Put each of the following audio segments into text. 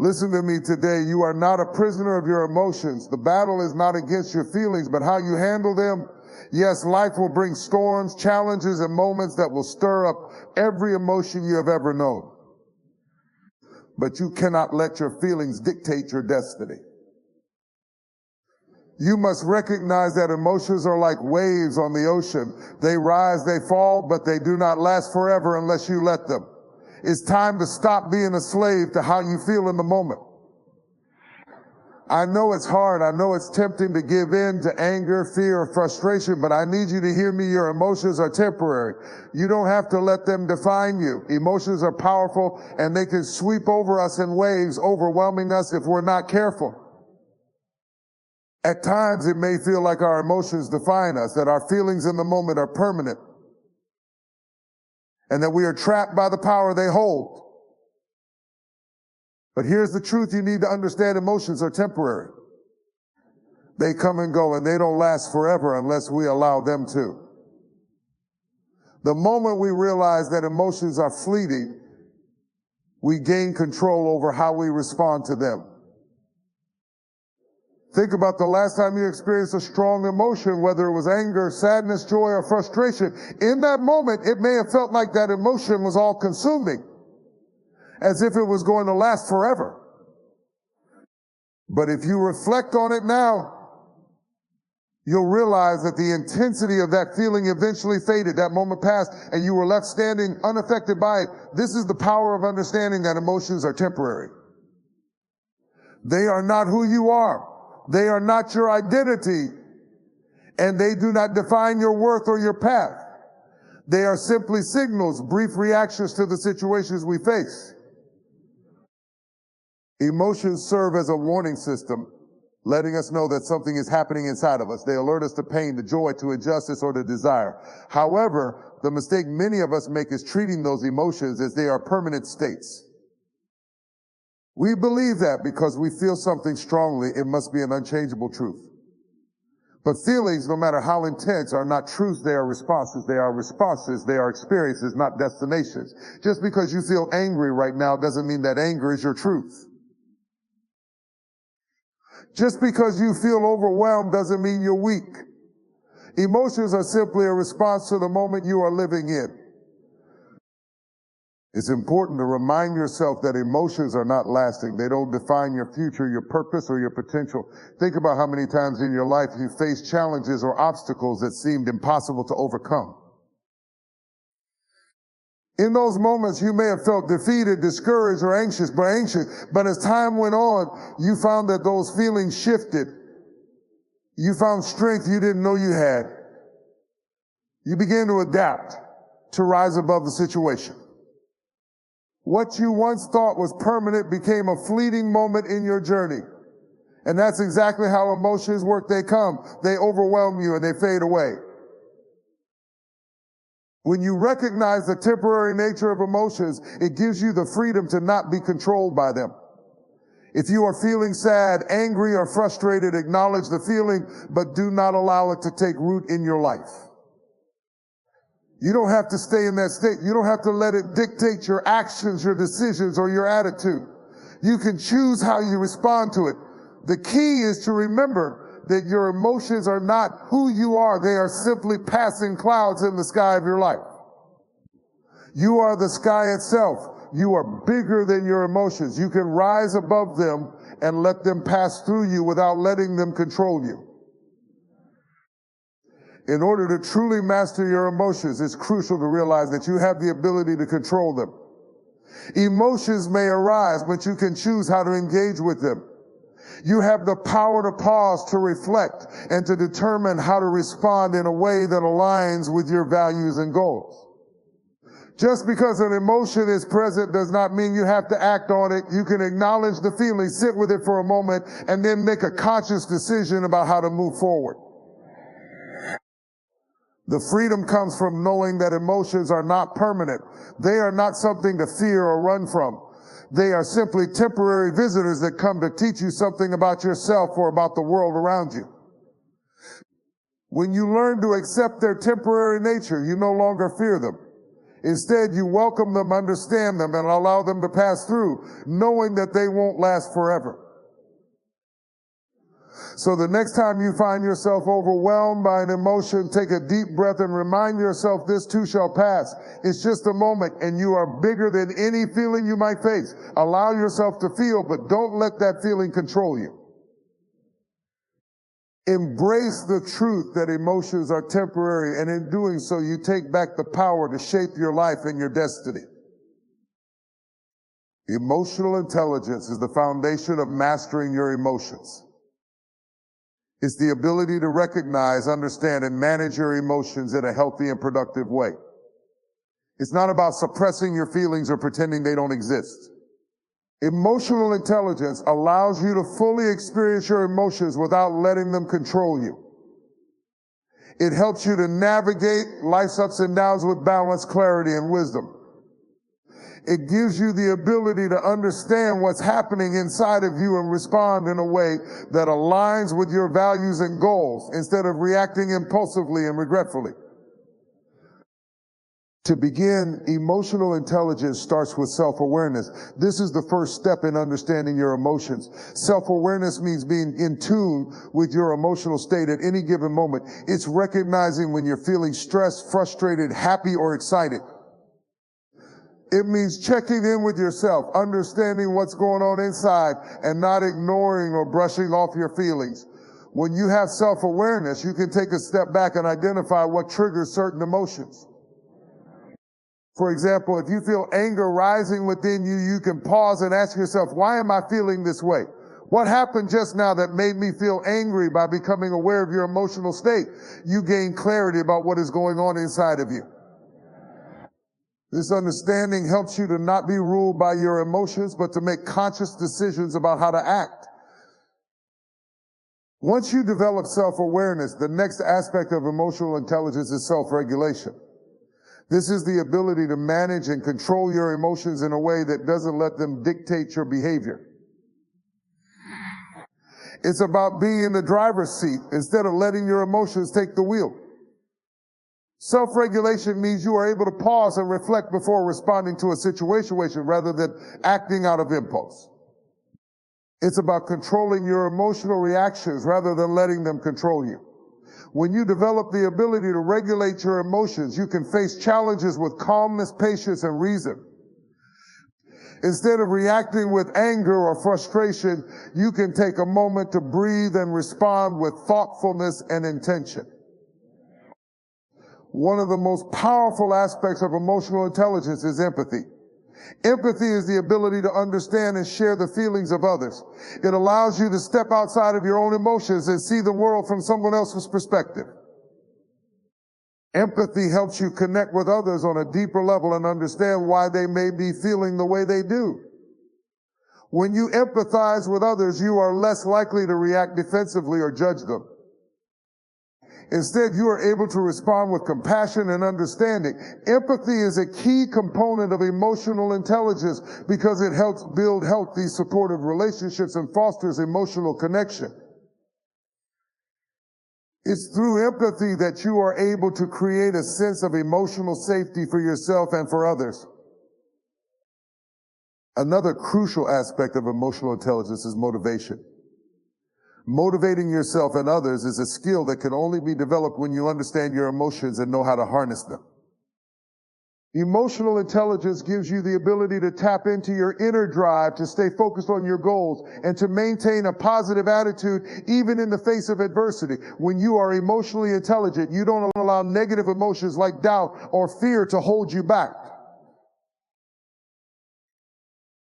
Listen to me today. You are not a prisoner of your emotions. The battle is not against your feelings, but how you handle them. Yes, life will bring storms, challenges, and moments that will stir up every emotion you have ever known. But you cannot let your feelings dictate your destiny. You must recognize that emotions are like waves on the ocean. They rise, they fall, but they do not last forever unless you let them. It's time to stop being a slave to how you feel in the moment. I know it's hard. I know it's tempting to give in to anger, fear, or frustration, but I need you to hear me. Your emotions are temporary. You don't have to let them define you. Emotions are powerful, and they can sweep over us in waves, overwhelming us if we're not careful. At times, it may feel like our emotions define us, that our feelings in the moment are permanent, and that we are trapped by the power they hold. But here's the truth you need to understand: emotions are temporary. They come and go, and they don't last forever unless we allow them to. The moment we realize that emotions are fleeting, we gain control over how we respond to them. Think about the last time you experienced a strong emotion, whether it was anger, sadness, joy, or frustration. In that moment, it may have felt like that emotion was all consuming, as if it was going to last forever. But if you reflect on it now, you'll realize that the intensity of that feeling eventually faded. That moment passed, and you were left standing unaffected by it. This is the power of understanding that emotions are temporary. They are not who you are. They are not your identity, and they do not define your worth or your path. They are simply signals, brief reactions to the situations we face. Emotions serve as a warning system, letting us know that something is happening inside of us. They alert us to pain, to joy, to injustice, or to desire. However, the mistake many of us make is treating those emotions as they are permanent states. We believe that because we feel something strongly, it must be an unchangeable truth. But feelings, no matter how intense, are not truths. They are responses. They are responses. They are experiences, not destinations. Just because you feel angry right now doesn't mean that anger is your truth. Just because you feel overwhelmed doesn't mean you're weak. Emotions are simply a response to the moment you are living in. It's important to remind yourself that emotions are not lasting. They don't define your future, your purpose, or your potential. Think about how many times in your life you faced challenges or obstacles that seemed impossible to overcome. In those moments, you may have felt defeated, discouraged, or anxious, but as time went on, you found that those feelings shifted. You found strength you didn't know you had. You began to adapt to rise above the situation. What you once thought was permanent became a fleeting moment in your journey. And that's exactly how emotions work. They come, they overwhelm you, and they fade away. When you recognize the temporary nature of emotions, it gives you the freedom to not be controlled by them. If you are feeling sad, angry, or frustrated, acknowledge the feeling, but do not allow it to take root in your life. You don't have to stay in that state. You don't have to let it dictate your actions, your decisions, or your attitude. You can choose how you respond to it. The key is to remember that your emotions are not who you are. They are simply passing clouds in the sky of your life. You are the sky itself. You are bigger than your emotions. You can rise above them and let them pass through you without letting them control you. In order to truly master your emotions, it's crucial to realize that you have the ability to control them. Emotions may arise, but you can choose how to engage with them. You have the power to pause, to reflect, and to determine how to respond in a way that aligns with your values and goals. Just because an emotion is present does not mean you have to act on it. You can acknowledge the feeling, sit with it for a moment, and then make a conscious decision about how to move forward. The freedom comes from knowing that emotions are not permanent. They are not something to fear or run from. They are simply temporary visitors that come to teach you something about yourself or about the world around you. When you learn to accept their temporary nature, you no longer fear them. Instead, you welcome them, understand them, and allow them to pass through, knowing that they won't last forever. So the next time you find yourself overwhelmed by an emotion, take a deep breath and remind yourself this too shall pass. It's just a moment and you are bigger than any feeling you might face. Allow yourself to feel, but don't let that feeling control you. Embrace the truth that emotions are temporary, and in doing so, you take back the power to shape your life and your destiny. Emotional intelligence is the foundation of mastering your emotions. It's the ability to recognize, understand, and manage your emotions in a healthy and productive way. It's not about suppressing your feelings or pretending they don't exist. Emotional intelligence allows you to fully experience your emotions without letting them control you. It helps you to navigate life's ups and downs with balance, clarity, and wisdom. It gives you the ability to understand what's happening inside of you and respond in a way that aligns with your values and goals instead of reacting impulsively and regretfully. To begin, emotional intelligence starts with self-awareness. This is the first step in understanding your emotions. Self-awareness means being in tune with your emotional state at any given moment. It's recognizing when you're feeling stressed, frustrated, happy, or excited. It means checking in with yourself, understanding what's going on inside, and not ignoring or brushing off your feelings. When you have self-awareness, you can take a step back and identify what triggers certain emotions. For example, if you feel anger rising within you, you can pause and ask yourself, why am I feeling this way? What happened just now that made me feel angry? By becoming aware of your emotional state, you gain clarity about what is going on inside of you. This understanding helps you to not be ruled by your emotions, but to make conscious decisions about how to act. Once you develop self-awareness, the next aspect of emotional intelligence is self-regulation. This is the ability to manage and control your emotions in a way that doesn't let them dictate your behavior. It's about being in the driver's seat instead of letting your emotions take the wheel. Self-regulation means you are able to pause and reflect before responding to a situation rather than acting out of impulse. It's about controlling your emotional reactions rather than letting them control you. When you develop the ability to regulate your emotions, you can face challenges with calmness, patience, and reason. Instead of reacting with anger or frustration, you can take a moment to breathe and respond with thoughtfulness and intention. One of the most powerful aspects of emotional intelligence is empathy. Empathy is the ability to understand and share the feelings of others. It allows you to step outside of your own emotions and see the world from someone else's perspective. Empathy helps you connect with others on a deeper level and understand why they may be feeling the way they do. When you empathize with others, you are less likely to react defensively or judge them. Instead, you are able to respond with compassion and understanding. Empathy is a key component of emotional intelligence because it helps build healthy, supportive relationships and fosters emotional connection. It's through empathy that you are able to create a sense of emotional safety for yourself and for others. Another crucial aspect of emotional intelligence is motivation. Motivating yourself and others is a skill that can only be developed when you understand your emotions and know how to harness them. Emotional intelligence gives you the ability to tap into your inner drive, to stay focused on your goals, and to maintain a positive attitude even in the face of adversity. When you are emotionally intelligent, you don't allow negative emotions like doubt or fear to hold you back.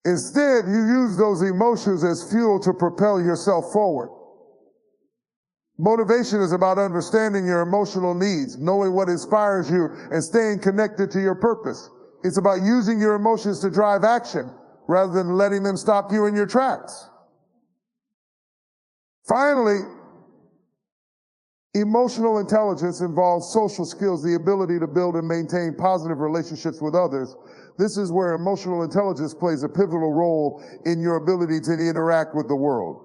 Instead, you use those emotions as fuel to propel yourself forward. Motivation is about understanding your emotional needs, knowing what inspires you, and staying connected to your purpose. It's about using your emotions to drive action rather than letting them stop you in your tracks. Finally, emotional intelligence involves social skills, the ability to build and maintain positive relationships with others. This is where emotional intelligence plays a pivotal role in your ability to interact with the world.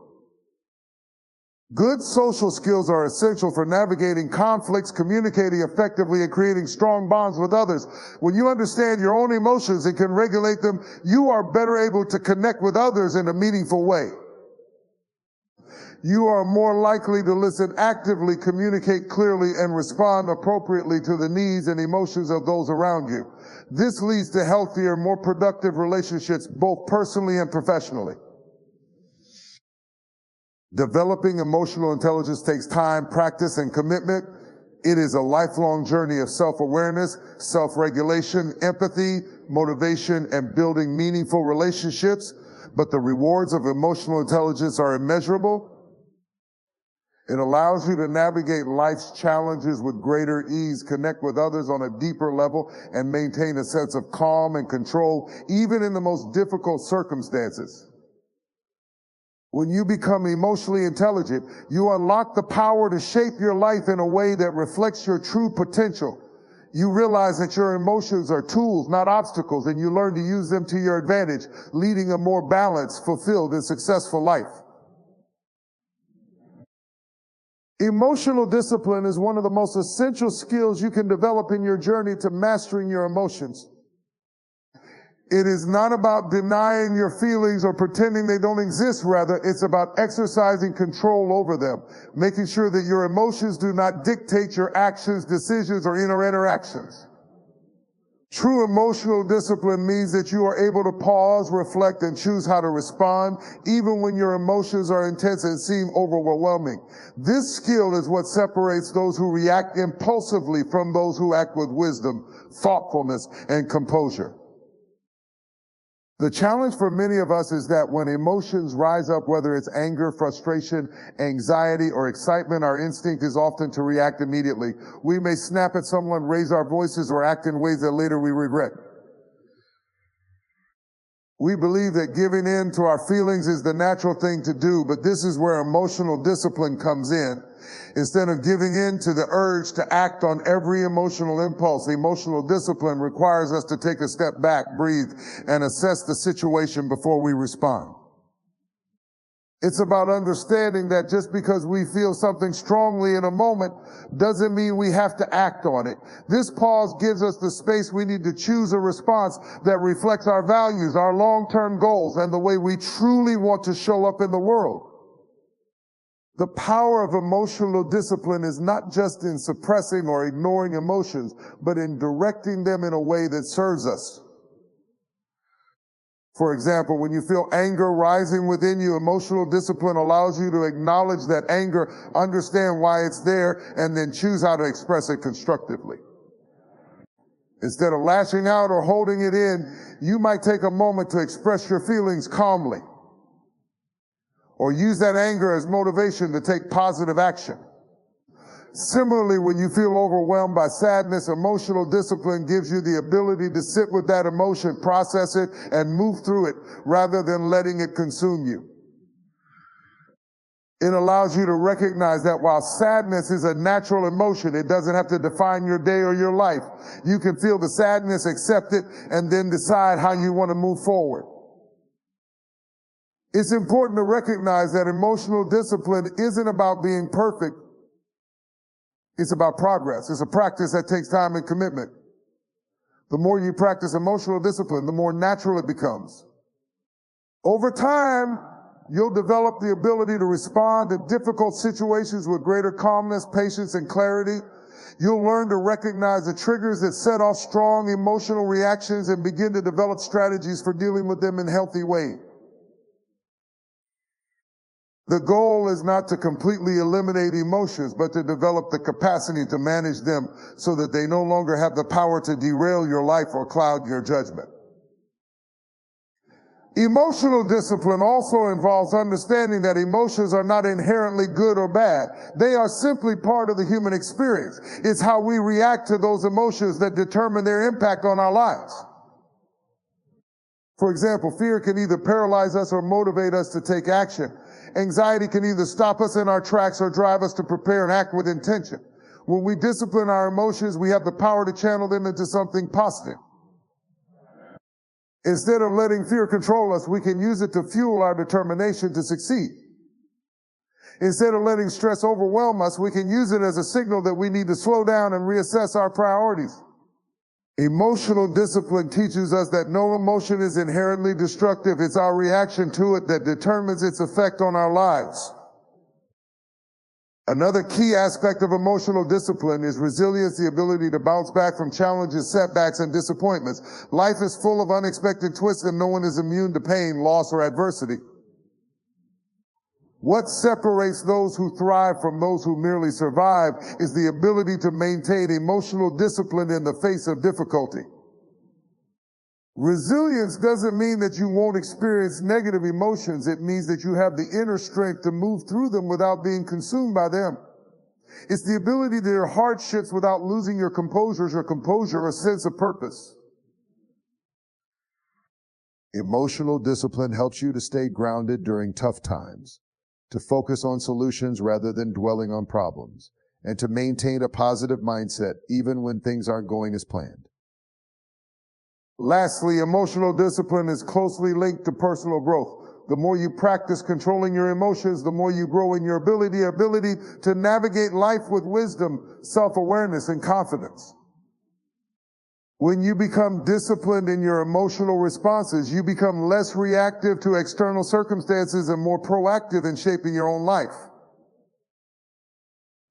Good social skills are essential for navigating conflicts, communicating effectively, and creating strong bonds with others. When you understand your own emotions and can regulate them, you are better able to connect with others in a meaningful way. You are more likely to listen actively, communicate clearly, and respond appropriately to the needs and emotions of those around you. This leads to healthier, more productive relationships, both personally and professionally. Developing emotional intelligence takes time, practice, and commitment. It is a lifelong journey of self-awareness, self-regulation, empathy, motivation, and building meaningful relationships. But the rewards of emotional intelligence are immeasurable. It allows you to navigate life's challenges with greater ease, connect with others on a deeper level, and maintain a sense of calm and control, even in the most difficult circumstances. When you become emotionally intelligent, you unlock the power to shape your life in a way that reflects your true potential. You realize that your emotions are tools, not obstacles, and you learn to use them to your advantage, leading a more balanced, fulfilled, and successful life. Emotional discipline is one of the most essential skills you can develop in your journey to mastering your emotions. It is not about denying your feelings or pretending they don't exist. Rather, it's about exercising control over them, making sure that your emotions do not dictate your actions, decisions, or interactions. True emotional discipline means that you are able to pause, reflect, and choose how to respond, even when your emotions are intense and seem overwhelming. This skill is what separates those who react impulsively from those who act with wisdom, thoughtfulness, and composure. The challenge for many of us is that when emotions rise up, whether it's anger, frustration, anxiety, or excitement, our instinct is often to react immediately. We may snap at someone, raise our voices, or act in ways that later we regret. We believe that giving in to our feelings is the natural thing to do, but this is where emotional discipline comes in. Instead of giving in to the urge to act on every emotional impulse, emotional discipline requires us to take a step back, breathe, and assess the situation before we respond. It's about understanding that just because we feel something strongly in a moment doesn't mean we have to act on it. This pause gives us the space we need to choose a response that reflects our values, our long-term goals, and the way we truly want to show up in the world. The power of emotional discipline is not just in suppressing or ignoring emotions, but in directing them in a way that serves us. For example, when you feel anger rising within you, emotional discipline allows you to acknowledge that anger, understand why it's there, and then choose how to express it constructively. Instead of lashing out or holding it in, you might take a moment to express your feelings calmly, or use that anger as motivation to take positive action. Similarly, when you feel overwhelmed by sadness, emotional discipline gives you the ability to sit with that emotion, process it, and move through it rather than letting it consume you. It allows you to recognize that while sadness is a natural emotion, it doesn't have to define your day or your life. You can feel the sadness, accept it, and then decide how you want to move forward. It's important to recognize that emotional discipline isn't about being perfect. It's about progress. It's a practice that takes time and commitment. The more you practice emotional discipline, the more natural it becomes. Over time, you'll develop the ability to respond to difficult situations with greater calmness, patience, and clarity. You'll learn to recognize the triggers that set off strong emotional reactions and begin to develop strategies for dealing with them in a healthy way. The goal is not to completely eliminate emotions, but to develop the capacity to manage them so that they no longer have the power to derail your life or cloud your judgment. Emotional discipline also involves understanding that emotions are not inherently good or bad. They are simply part of the human experience. It's how we react to those emotions that determine their impact on our lives. For example, fear can either paralyze us or motivate us to take action. Anxiety can either stop us in our tracks or drive us to prepare and act with intention. When we discipline our emotions, we have the power to channel them into something positive. Instead of letting fear control us, we can use it to fuel our determination to succeed. Instead of letting stress overwhelm us, we can use it as a signal that we need to slow down and reassess our priorities. Emotional discipline teaches us that no emotion is inherently destructive. It's our reaction to it that determines its effect on our lives. Another key aspect of emotional discipline is resilience, the ability to bounce back from challenges, setbacks, and disappointments. Life is full of unexpected twists, and no one is immune to pain, loss, or adversity. What separates those who thrive from those who merely survive is the ability to maintain emotional discipline in the face of difficulty. Resilience doesn't mean that you won't experience negative emotions. It means that you have the inner strength to move through them without being consumed by them. It's the ability to endure hardships without losing your composure or sense of purpose. Emotional discipline helps you to stay grounded during tough times, to focus on solutions rather than dwelling on problems, and to maintain a positive mindset even when things aren't going as planned. Lastly, emotional discipline is closely linked to personal growth. The more you practice controlling your emotions, the more you grow in your ability to navigate life with wisdom, self-awareness, and confidence. When you become disciplined in your emotional responses, you become less reactive to external circumstances and more proactive in shaping your own life.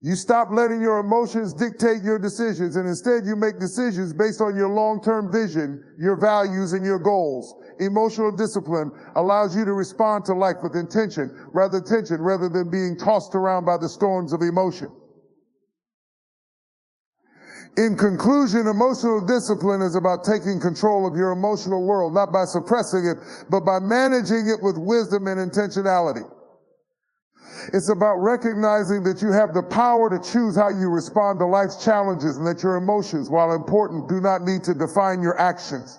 You stop letting your emotions dictate your decisions, and instead you make decisions based on your long-term vision, your values, and your goals. Emotional discipline allows you to respond to life with intention rather than being tossed around by the storms of emotion. In conclusion, emotional discipline is about taking control of your emotional world, not by suppressing it, but by managing it with wisdom and intentionality. It's about recognizing that you have the power to choose how you respond to life's challenges, and that your emotions, while important, do not need to define your actions.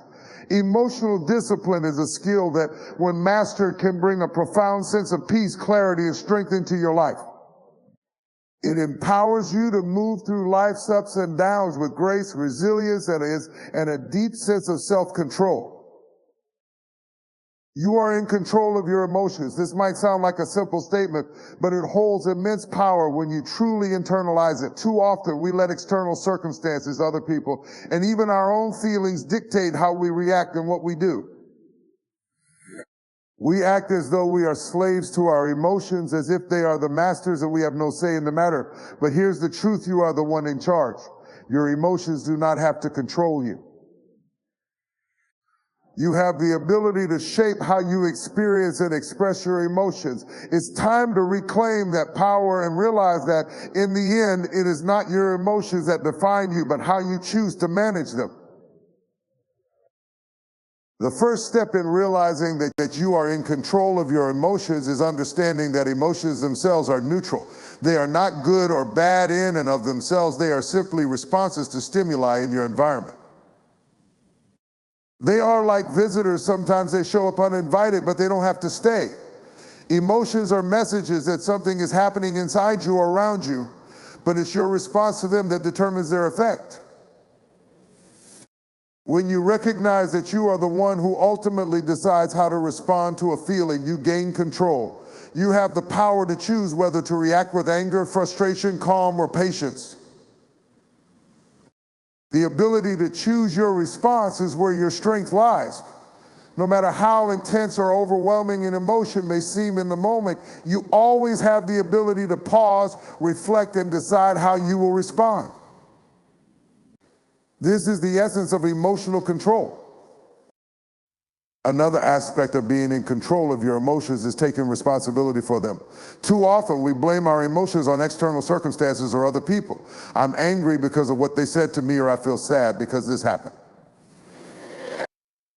Emotional discipline is a skill that, when mastered, can bring a profound sense of peace, clarity, and strength into your life. It empowers you to move through life's ups and downs with grace, resilience, and a deep sense of self-control. You are in control of your emotions. This might sound like a simple statement, but it holds immense power when you truly internalize it. Too often we let external circumstances, other people, and even our own feelings dictate how we react and what we do. We act as though we are slaves to our emotions, as if they are the masters and we have no say in the matter. But here's the truth: you are the one in charge. Your emotions do not have to control you. You have the ability to shape how you experience and express your emotions. It's time to reclaim that power and realize that, in the end, it is not your emotions that define you, but how you choose to manage them. The first step in realizing that you are in control of your emotions is understanding that emotions themselves are neutral. They are not good or bad in and of themselves. They are simply responses to stimuli in your environment. They are like visitors. Sometimes they show up uninvited, but they don't have to stay. Emotions are messages that something is happening inside you or around you, but it's your response to them that determines their effect. When you recognize that you are the one who ultimately decides how to respond to a feeling, you gain control. You have the power to choose whether to react with anger, frustration, calm, or patience. The ability to choose your response is where your strength lies. No matter how intense or overwhelming an emotion may seem in the moment, you always have the ability to pause, reflect, and decide how you will respond. This is the essence of emotional control. Another aspect of being in control of your emotions is taking responsibility for them. Too often we blame our emotions on external circumstances or other people. I'm angry because of what they said to me, or I feel sad because this happened.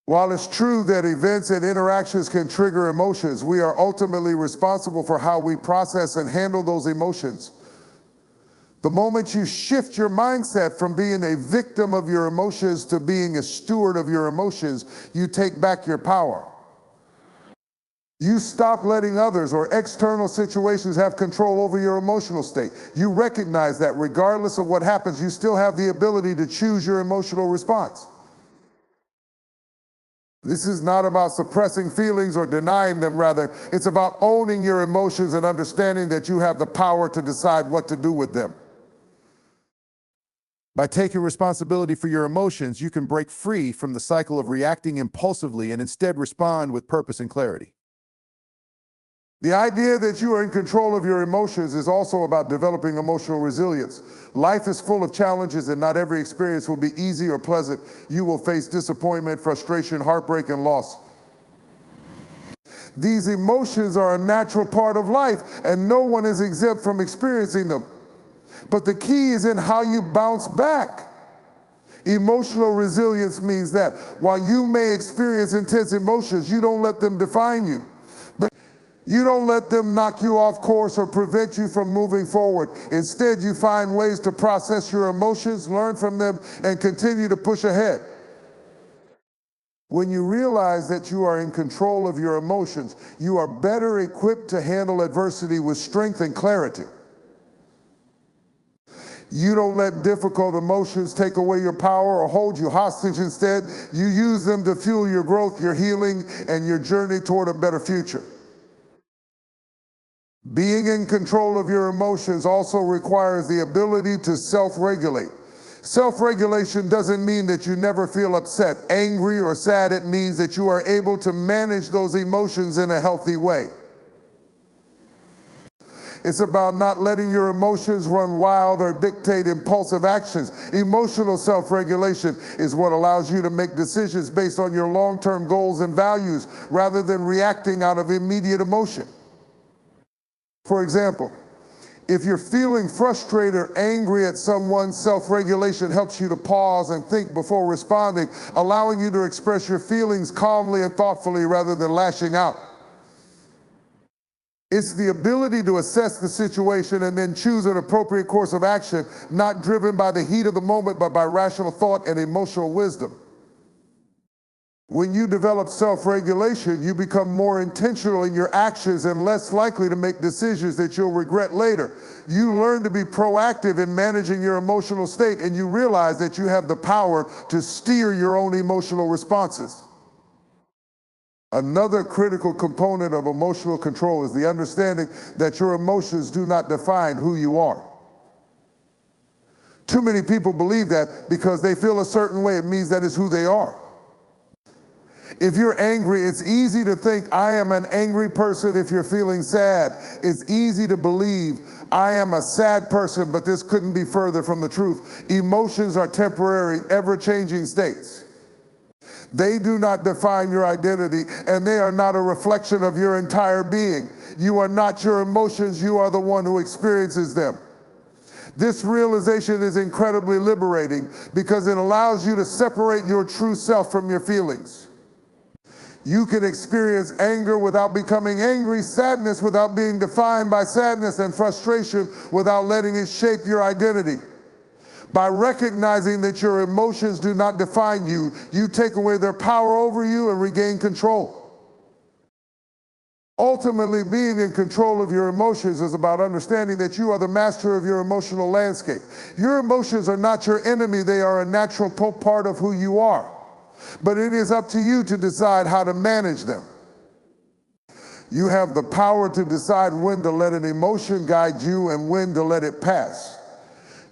While it's true that events and interactions can trigger emotions, we are ultimately responsible for how we process and handle those emotions. The moment you shift your mindset from being a victim of your emotions to being a steward of your emotions, you take back your power. You stop letting others or external situations have control over your emotional state. You recognize that regardless of what happens, you still have the ability to choose your emotional response. This is not about suppressing feelings or denying them. Rather, it's about owning your emotions and understanding that you have the power to decide what to do with them. By taking responsibility for your emotions, you can break free from the cycle of reacting impulsively and instead respond with purpose and clarity. The idea that you are in control of your emotions is also about developing emotional resilience. Life is full of challenges, and not every experience will be easy or pleasant. You will face disappointment, frustration, heartbreak, and loss. These emotions are a natural part of life, and no one is exempt from experiencing them. But the key is in how you bounce back. Emotional resilience means that while you may experience intense emotions, you don't let them define you. You don't let them knock you off course or prevent you from moving forward. Instead, you find ways to process your emotions, learn from them, and continue to push ahead. When you realize that you are in control of your emotions, you are better equipped to handle adversity with strength and clarity. You don't let difficult emotions take away your power or hold you hostage. Instead, you use them to fuel your growth, your healing, and your journey toward a better future. Being in control of your emotions also requires the ability to self-regulate. Self-regulation doesn't mean that you never feel upset, angry, or sad. It means that you are able to manage those emotions in a healthy way. It's about not letting your emotions run wild or dictate impulsive actions. Emotional self-regulation is what allows you to make decisions based on your long-term goals and values rather than reacting out of immediate emotion. For example, if you're feeling frustrated or angry at someone, self-regulation helps you to pause and think before responding, allowing you to express your feelings calmly and thoughtfully rather than lashing out. It's the ability to assess the situation and then choose an appropriate course of action, not driven by the heat of the moment, but by rational thought and emotional wisdom. When you develop self-regulation, you become more intentional in your actions and less likely to make decisions that you'll regret later. You learn to be proactive in managing your emotional state, and you realize that you have the power to steer your own emotional responses. Another critical component of emotional control is the understanding that your emotions do not define who you are. Too many people believe that because they feel a certain way, it means that is who they are. If you're angry, it's easy to think, I am an angry person. If you're feeling sad, it's easy to believe, I am a sad person, but this couldn't be further from the truth. Emotions are temporary, ever-changing states. They do not define your identity, and they are not a reflection of your entire being. You are not your emotions, you are the one who experiences them. This realization is incredibly liberating because it allows you to separate your true self from your feelings. You can experience anger without becoming angry, sadness without being defined by sadness, and frustration without letting it shape your identity. By recognizing that your emotions do not define you, you take away their power over you and regain control. Ultimately, being in control of your emotions is about understanding that you are the master of your emotional landscape. Your emotions are not your enemy, they are a natural part of who you are. But it is up to you to decide how to manage them. You have the power to decide when to let an emotion guide you and when to let it pass.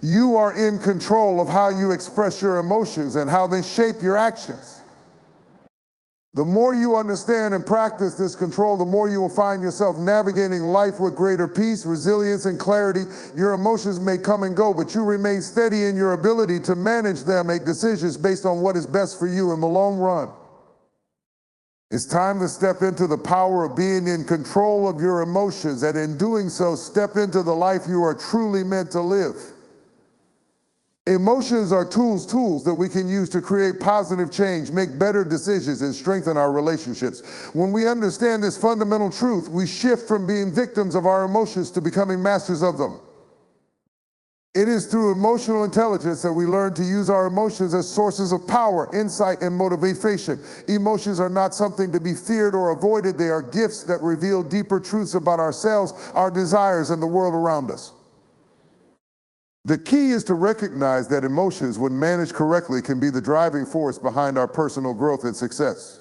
You are in control of how you express your emotions and how they shape your actions. The more you understand and practice this control, the more you will find yourself navigating life with greater peace, resilience, and clarity. Your emotions may come and go, but you remain steady in your ability to manage them, make decisions based on what is best for you in the long run. It's time to step into the power of being in control of your emotions, and in doing so, step into the life you are truly meant to live. Emotions are tools that we can use to create positive change, make better decisions, and strengthen our relationships. When we understand this fundamental truth, we shift from being victims of our emotions to becoming masters of them. It is through emotional intelligence that we learn to use our emotions as sources of power, insight, and motivation. Emotions are not something to be feared or avoided. They are gifts that reveal deeper truths about ourselves, our desires, and the world around us. The key is to recognize that emotions, when managed correctly, can be the driving force behind our personal growth and success.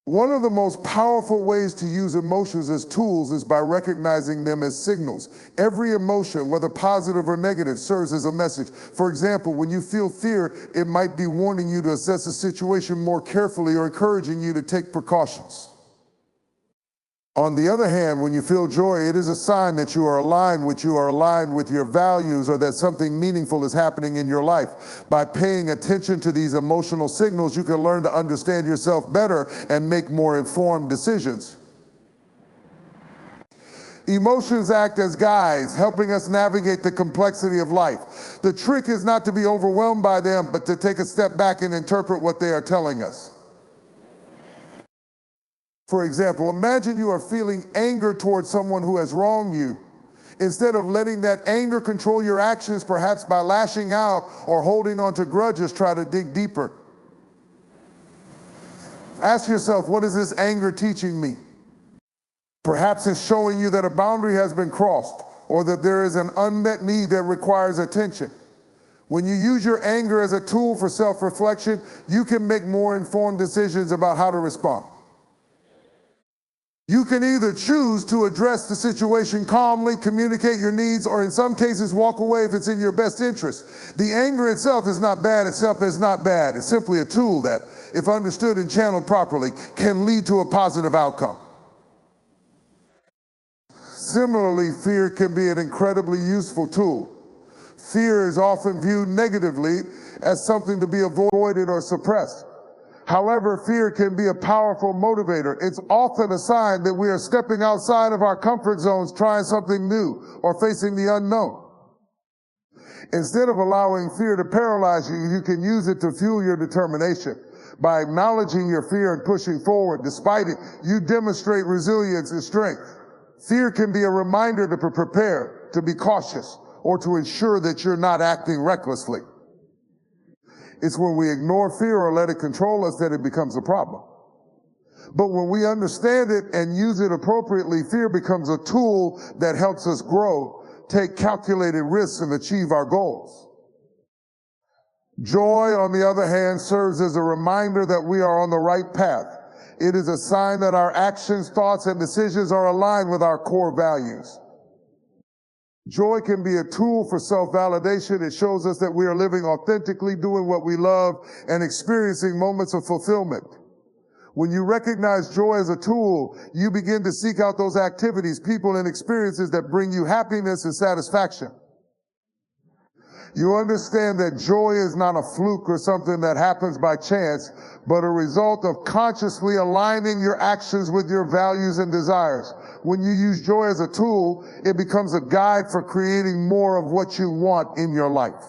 One of the most powerful ways to use emotions as tools is by recognizing them as signals. Every emotion, whether positive or negative, serves as a message. For example, when you feel fear, it might be warning you to assess a situation more carefully or encouraging you to take precautions. On the other hand, when you feel joy, it is a sign that you are aligned with your values, or that something meaningful is happening in your life. By paying attention to these emotional signals, you can learn to understand yourself better and make more informed decisions. Emotions act as guides, helping us navigate the complexity of life. The trick is not to be overwhelmed by them, but to take a step back and interpret what they are telling us. For example, imagine you are feeling anger towards someone who has wronged you. Instead of letting that anger control your actions, perhaps by lashing out or holding on to grudges, try to dig deeper. Ask yourself, what is this anger teaching me? Perhaps it's showing you that a boundary has been crossed, or that there is an unmet need that requires attention. When you use your anger as a tool for self-reflection, you can make more informed decisions about how to respond. You can either choose to address the situation calmly, communicate your needs, or in some cases walk away if it's in your best interest. The anger itself is not bad. It's simply a tool that, if understood and channeled properly, can lead to a positive outcome. Similarly, fear can be an incredibly useful tool. Fear is often viewed negatively as something to be avoided or suppressed. However, fear can be a powerful motivator. It's often a sign that we are stepping outside of our comfort zones, trying something new, or facing the unknown. Instead of allowing fear to paralyze you, you can use it to fuel your determination. By acknowledging your fear and pushing forward despite it, you demonstrate resilience and strength. Fear can be a reminder to prepare, to be cautious, or to ensure that you're not acting recklessly. It's when we ignore fear or let it control us that it becomes a problem. But when we understand it and use it appropriately, fear becomes a tool that helps us grow, take calculated risks, and achieve our goals. Joy, on the other hand, serves as a reminder that we are on the right path. It is a sign that our actions, thoughts, and decisions are aligned with our core values. Joy can be a tool for self-validation. It shows us that we are living authentically, doing what we love, and experiencing moments of fulfillment. When you recognize joy as a tool, you begin to seek out those activities, people, and experiences that bring you happiness and satisfaction. You understand that joy is not a fluke or something that happens by chance, but a result of consciously aligning your actions with your values and desires. When you use joy as a tool, it becomes a guide for creating more of what you want in your life.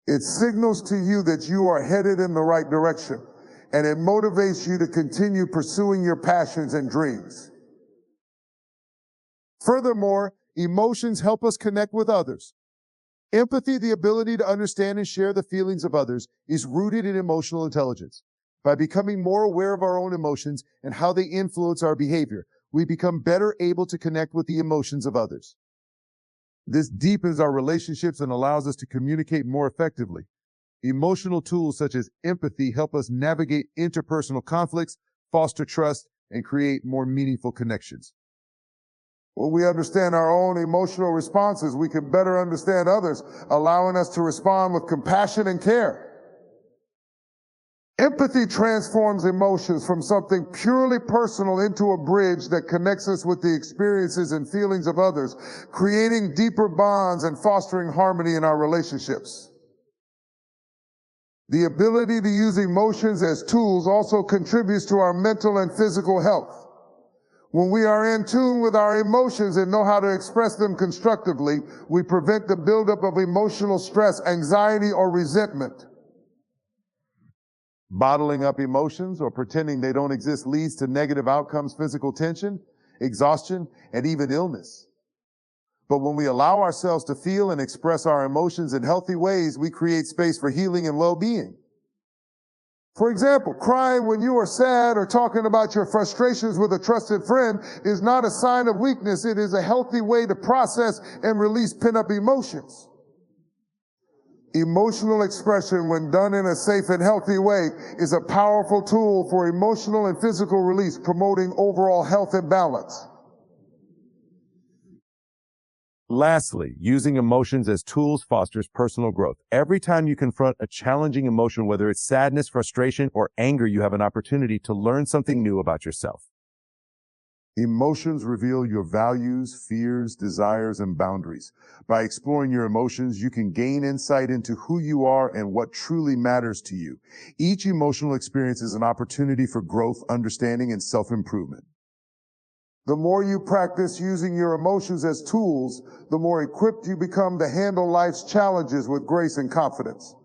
It signals to you that you are headed in the right direction, and it motivates you to continue pursuing your passions and dreams. Furthermore, emotions help us connect with others. Empathy, the ability to understand and share the feelings of others, is rooted in emotional intelligence. By becoming more aware of our own emotions and how they influence our behavior, we become better able to connect with the emotions of others. This deepens our relationships and allows us to communicate more effectively. Emotional tools such as empathy help us navigate interpersonal conflicts, foster trust, and create more meaningful connections. When we understand our own emotional responses, we can better understand others, allowing us to respond with compassion and care. Empathy transforms emotions from something purely personal into a bridge that connects us with the experiences and feelings of others, creating deeper bonds and fostering harmony in our relationships. The ability to use emotions as tools also contributes to our mental and physical health. When we are in tune with our emotions and know how to express them constructively, we prevent the buildup of emotional stress, anxiety, or resentment. Bottling up emotions or pretending they don't exist leads to negative outcomes, physical tension, exhaustion, and even illness. But when we allow ourselves to feel and express our emotions in healthy ways, we create space for healing and well-being. For example, crying when you are sad or talking about your frustrations with a trusted friend is not a sign of weakness. It is a healthy way to process and release pent-up emotions. Emotional expression, when done in a safe and healthy way, is a powerful tool for emotional and physical release, promoting overall health and balance. Lastly, using emotions as tools fosters personal growth. Every time you confront a challenging emotion, whether it's sadness, frustration, or anger, you have an opportunity to learn something new about yourself. Emotions reveal your values, fears, desires, and boundaries. By exploring your emotions, you can gain insight into who you are and what truly matters to you. Each emotional experience is an opportunity for growth, understanding, and self-improvement. The more you practice using your emotions as tools, the more equipped you become to handle life's challenges with grace and confidence.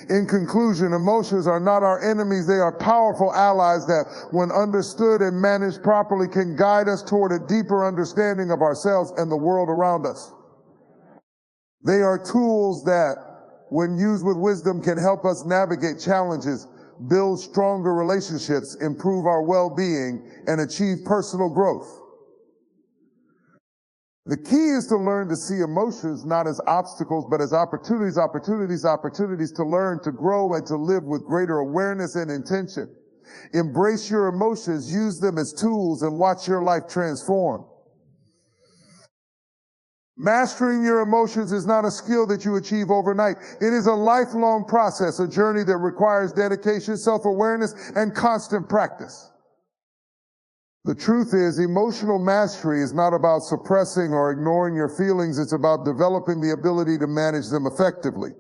In conclusion, emotions are not our enemies. They are powerful allies that, when understood and managed properly, can guide us toward a deeper understanding of ourselves and the world around us. They are tools that, when used with wisdom, can help us navigate challenges, build stronger relationships, improve our well-being, and achieve personal growth. The key is to learn to see emotions not as obstacles, but as opportunities to learn, to grow, and to live with greater awareness and intention. Embrace your emotions, use them as tools, and watch your life transform. Mastering your emotions is not a skill that you achieve overnight. It is a lifelong process, a journey that requires dedication, self-awareness, and constant practice. The truth is, emotional mastery is not about suppressing or ignoring your feelings. It's about developing the ability to manage them effectively.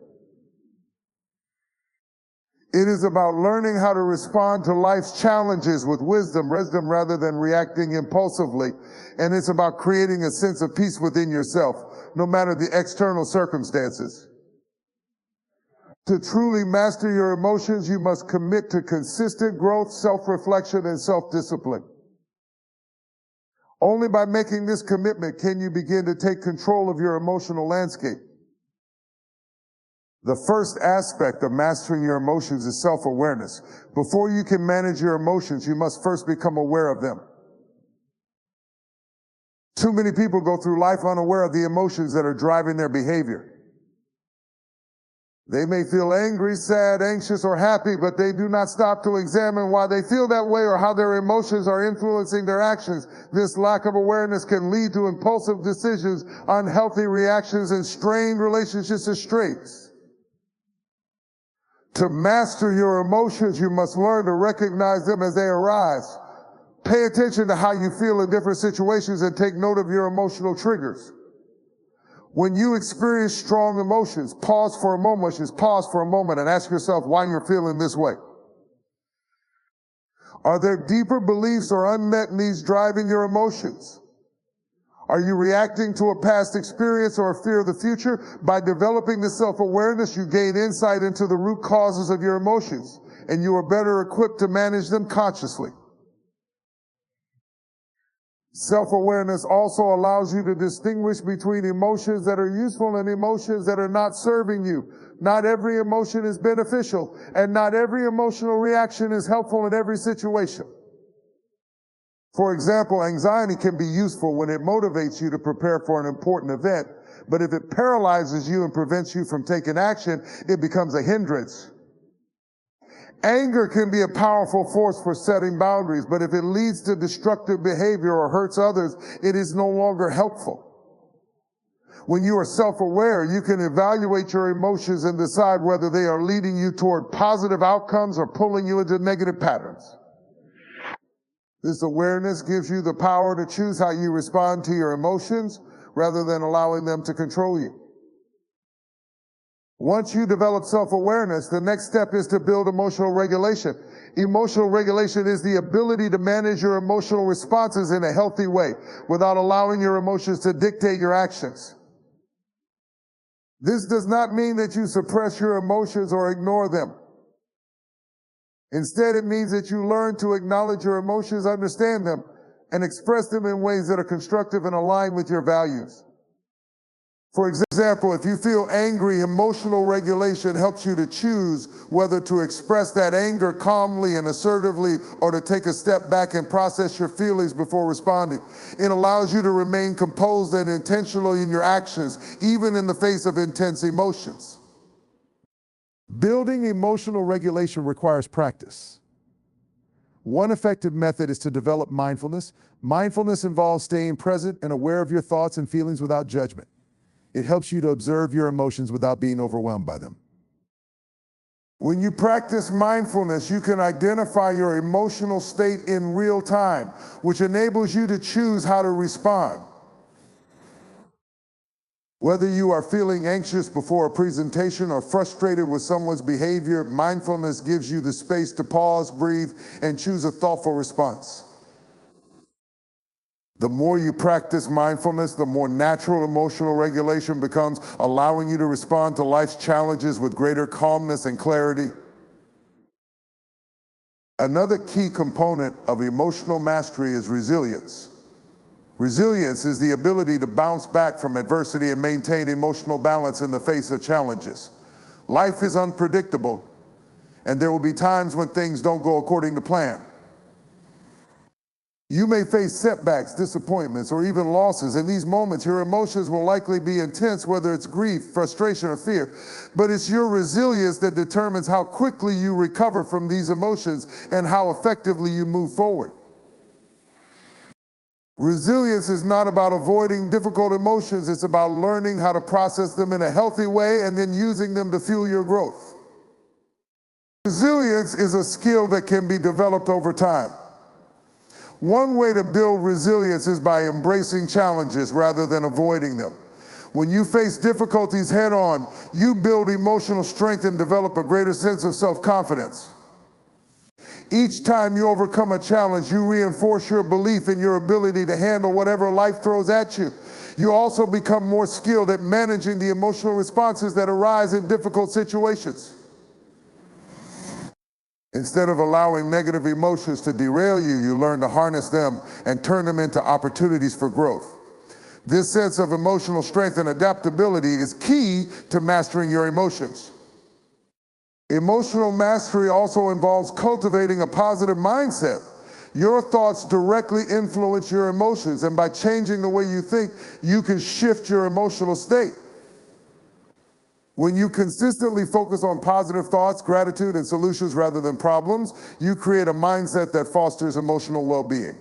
It is about learning how to respond to life's challenges with wisdom rather than reacting impulsively. And it's about creating a sense of peace within yourself, no matter the external circumstances. To truly master your emotions, you must commit to consistent growth, self-reflection, and self-discipline. Only by making this commitment can you begin to take control of your emotional landscape. The first aspect of mastering your emotions is self-awareness. Before you can manage your emotions, you must first become aware of them. Too many people go through life unaware of the emotions that are driving their behavior. They may feel angry, sad, anxious, or happy, but they do not stop to examine why they feel that way or how their emotions are influencing their actions. This lack of awareness can lead to impulsive decisions, unhealthy reactions, and strained relationships and straits. To master your emotions, you must learn to recognize them as they arise. Pay attention to how you feel in different situations and take note of your emotional triggers. When you experience strong emotions, pause for a moment and ask yourself why you're feeling this way. Are there deeper beliefs or unmet needs driving your emotions? Are you reacting to a past experience or a fear of the future? By developing this self-awareness, you gain insight into the root causes of your emotions, and you are better equipped to manage them consciously. Self-awareness also allows you to distinguish between emotions that are useful and emotions that are not serving you. Not every emotion is beneficial, and not every emotional reaction is helpful in every situation. For example, anxiety can be useful when it motivates you to prepare for an important event, but if it paralyzes you and prevents you from taking action, it becomes a hindrance. Anger can be a powerful force for setting boundaries, but if it leads to destructive behavior or hurts others, it is no longer helpful. When you are self-aware, you can evaluate your emotions and decide whether they are leading you toward positive outcomes or pulling you into negative patterns. This awareness gives you the power to choose how you respond to your emotions rather than allowing them to control you. Once you develop self-awareness, the next step is to build emotional regulation. Emotional regulation is the ability to manage your emotional responses in a healthy way without allowing your emotions to dictate your actions. This does not mean that you suppress your emotions or ignore them. Instead, it means that you learn to acknowledge your emotions, understand them, and express them in ways that are constructive and aligned with your values. For example, if you feel angry, emotional regulation helps you to choose whether to express that anger calmly and assertively or to take a step back and process your feelings before responding. It allows you to remain composed and intentional in your actions, even in the face of intense emotions. Building emotional regulation requires practice. One effective method is to develop mindfulness. Mindfulness involves staying present and aware of your thoughts and feelings without judgment. It helps you to observe your emotions without being overwhelmed by them. When you practice mindfulness, you can identify your emotional state in real time, which enables you to choose how to respond. Whether you are feeling anxious before a presentation or frustrated with someone's behavior, mindfulness gives you the space to pause, breathe, and choose a thoughtful response. The more you practice mindfulness, the more natural emotional regulation becomes, allowing you to respond to life's challenges with greater calmness and clarity. Another key component of emotional mastery is resilience. Resilience is the ability to bounce back from adversity and maintain emotional balance in the face of challenges. Life is unpredictable, and there will be times when things don't go according to plan. You may face setbacks, disappointments, or even losses. In these moments, your emotions will likely be intense, whether it's grief, frustration, or fear. But it's your resilience that determines how quickly you recover from these emotions and how effectively you move forward. Resilience is not about avoiding difficult emotions. It's about learning how to process them in a healthy way and then using them to fuel your growth. Resilience is a skill that can be developed over time. One way to build resilience is by embracing challenges rather than avoiding them. When you face difficulties head on, you build emotional strength and develop a greater sense of self-confidence. Each time you overcome a challenge, you reinforce your belief in your ability to handle whatever life throws at you. You also become more skilled at managing the emotional responses that arise in difficult situations. Instead of allowing negative emotions to derail you, you learn to harness them and turn them into opportunities for growth. This sense of emotional strength and adaptability is key to mastering your emotions. Emotional mastery also involves cultivating a positive mindset. Your thoughts directly influence your emotions, and by changing the way you think, you can shift your emotional state. When you consistently focus on positive thoughts, gratitude, and solutions rather than problems, you create a mindset that fosters emotional well-being.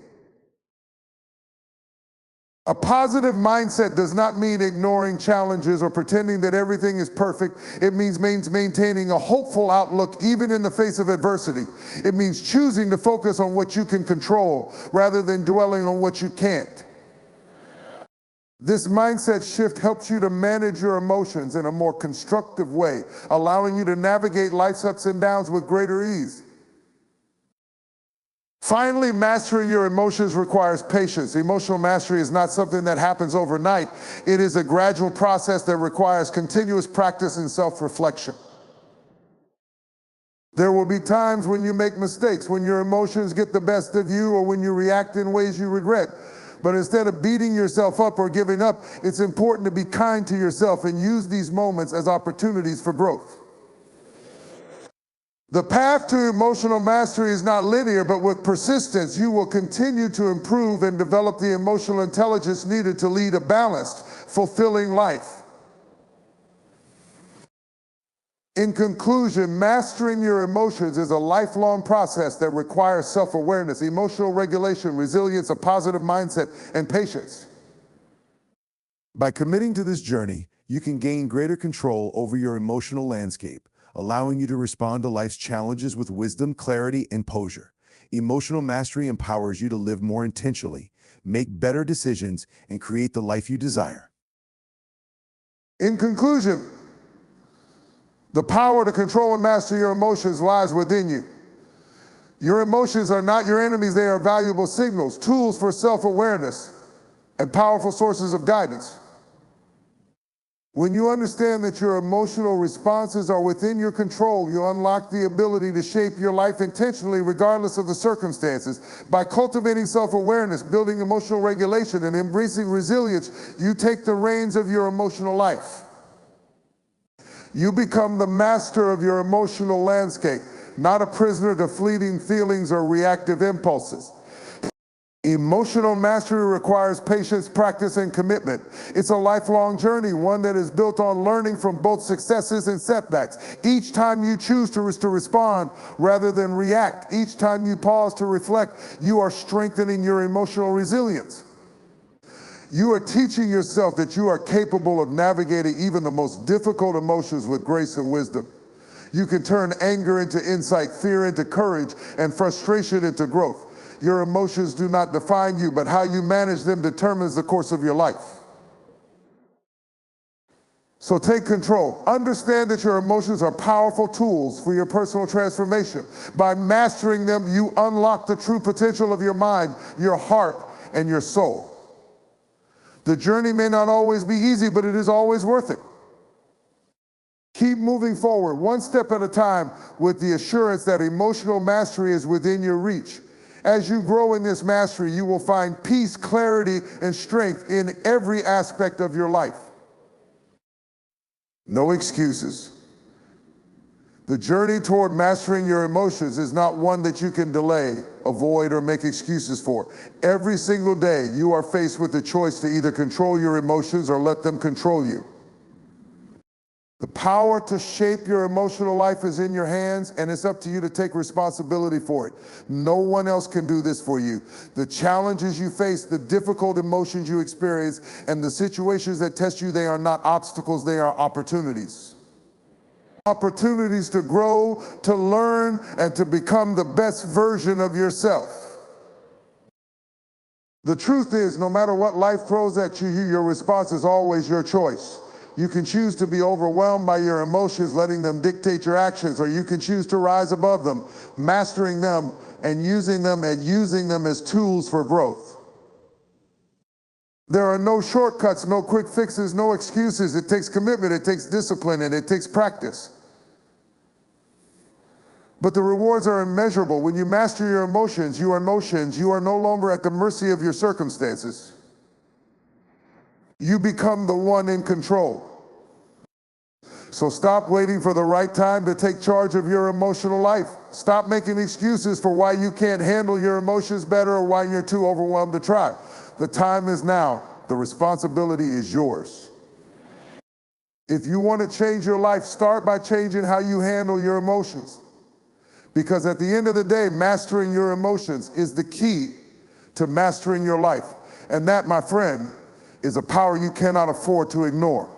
A positive mindset does not mean ignoring challenges or pretending that everything is perfect. It means maintaining a hopeful outlook even in the face of adversity. It means choosing to focus on what you can control rather than dwelling on what you can't. This mindset shift helps you to manage your emotions in a more constructive way, allowing you to navigate life's ups and downs with greater ease. Finally, mastering your emotions requires patience. Emotional mastery is not something that happens overnight. It is a gradual process that requires continuous practice and self-reflection. There will be times when you make mistakes, when your emotions get the best of you, or when you react in ways you regret. But instead of beating yourself up or giving up, it's important to be kind to yourself and use these moments as opportunities for growth. The path to emotional mastery is not linear, but with persistence, you will continue to improve and develop the emotional intelligence needed to lead a balanced, fulfilling life. In conclusion, mastering your emotions is a lifelong process that requires self-awareness, emotional regulation, resilience, a positive mindset, and patience. By committing to this journey, you can gain greater control over your emotional landscape, allowing you to respond to life's challenges with wisdom, clarity, and composure. Emotional mastery empowers you to live more intentionally, make better decisions, and create the life you desire. In conclusion, the power to control and master your emotions lies within you. Your emotions are not your enemies, they are valuable signals, tools for self-awareness, and powerful sources of guidance. When you understand that your emotional responses are within your control, you unlock the ability to shape your life intentionally regardless of the circumstances. By cultivating self-awareness, building emotional regulation, and embracing resilience, you take the reins of your emotional life. You become the master of your emotional landscape, not a prisoner to fleeting feelings or reactive impulses. Emotional mastery requires patience, practice, and commitment. It's a lifelong journey, one that is built on learning from both successes and setbacks. Each time you choose to respond rather than react, each time you pause to reflect, you are strengthening your emotional resilience. You are teaching yourself that you are capable of navigating even the most difficult emotions with grace and wisdom. You can turn anger into insight, fear into courage, and frustration into growth. Your emotions do not define you, but how you manage them determines the course of your life. So take control. Understand that your emotions are powerful tools for your personal transformation. By mastering them, you unlock the true potential of your mind, your heart, and your soul. The journey may not always be easy, but it is always worth it. Keep moving forward, one step at a time, with the assurance that emotional mastery is within your reach. As you grow in this mastery, you will find peace, clarity, and strength in every aspect of your life. No excuses. The journey toward mastering your emotions is not one that you can delay, avoid, or make excuses for. Every single day, you are faced with the choice to either control your emotions or let them control you. The power to shape your emotional life is in your hands, and it's up to you to take responsibility for it. No one else can do this for you. The challenges you face, the difficult emotions you experience, and the situations that test you, they are not obstacles, they are opportunities. Opportunities to grow, to learn, and to become the best version of yourself. The truth is, no matter what life throws at you, your response is always your choice. You can choose to be overwhelmed by your emotions, letting them dictate your actions, or you can choose to rise above them, mastering them and using them as tools for growth. There are no shortcuts, no quick fixes, no excuses. It takes commitment, it takes discipline, and it takes practice. But the rewards are immeasurable. When you master your emotions, you are no longer at the mercy of your circumstances. You become the one in control. So stop waiting for the right time to take charge of your emotional life. Stop making excuses for why you can't handle your emotions better or why you're too overwhelmed to try. The time is now. The responsibility is yours. If you want to change your life, start by changing how you handle your emotions. Because at the end of the day, mastering your emotions is the key to mastering your life. And that, my friend, is a power you cannot afford to ignore.